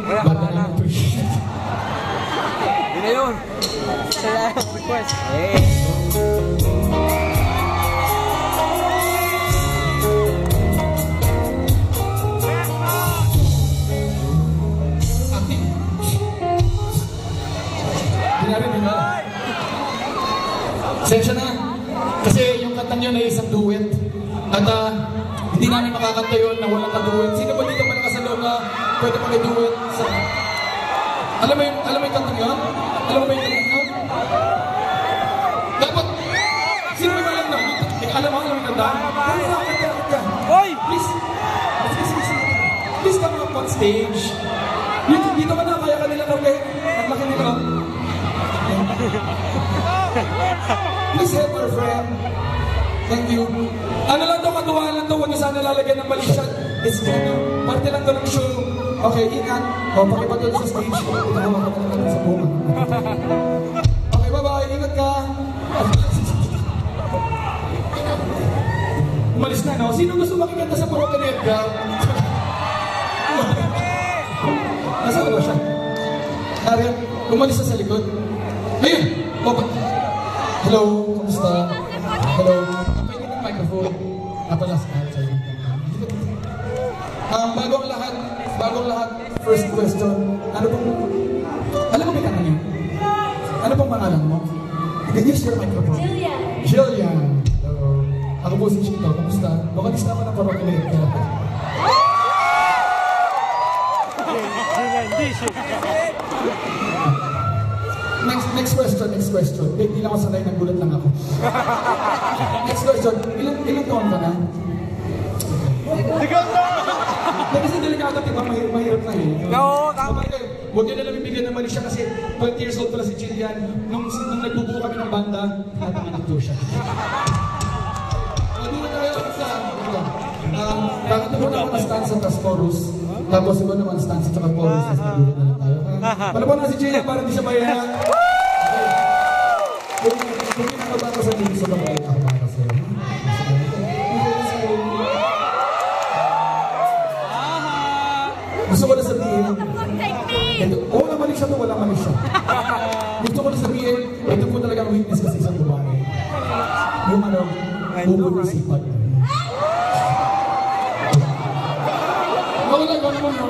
Ba't na appreciate? Yun na yun. Sa request. Sensya na. Kasi yung kantang yun ay isang duet. At hindi namin makakanta yun na walang ka-duet. Sino ba dito malakas sa loob na pwede pa duet sa... Alam mo yung kantang yun? Alam mo ba yung kantang yun? Dapat... Sino ba yung kantang? Alam mo yung kantang? Hoy! Please! Please come up on stage. Dito ka na, kaya ka nila kami. Ang laki nila. Please help our friend. Thank you. Ano lang to, katuwa lang to. Huwag niyo sana lalagyan ng mali shot. It's parte lang to ng show. Okay, ingat. O, pakipatol sa stage. Inahawa ka na lang sa bunga. Okay, bye-bye. Ingat ka. Umalis na, no? Sino gusto makikita sa Broken Edgar? Nasaan ba siya? Ariel, umalis na sa likod. Ayun! Hello, kamusta? Hello. Pwede ng microphone. Napalas ka sa'yo. Bagong lahat, first question. Alam mo may tanong niyo? Ano pong pangalan mo? Use your microphone. Jillian. Hello. Ako po si Chito. Kamusta? Makalista ako ng Broken Edgar. Next question. Hindi lang ako sanay, naggulat lang ako. Next question. Ilang taon ka na? Sigaw na! Kasi delikado, diba? Mahirap na eh. Oo, tama. Huwag nyo na lang bibigyan ng mali siya kasi 20 years old pala si Jillian. Nung nagbubuo kami ng banda, napanganak po siya. Dito tayo sa... Kakanta mo naman ang stanza at chorus. Tapos iba naman stanza at chorus. Tapos nagbuo na lang tayo. Palaban na si Jillian para hindi siya mayahan. Kung kinakaba ko sa team, so bakit ako para sa'yo? Gusto ko na sabihin, walang mali siya to, walang mali siya. Gusto ko na sabihin, ito po talagang weakness kasi isang babae. Yung bubod ng sipag. Wala ko naman yun.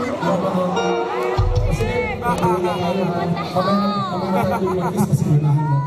Kasi, pamaya tayo yung weakness kasi lunahan mo.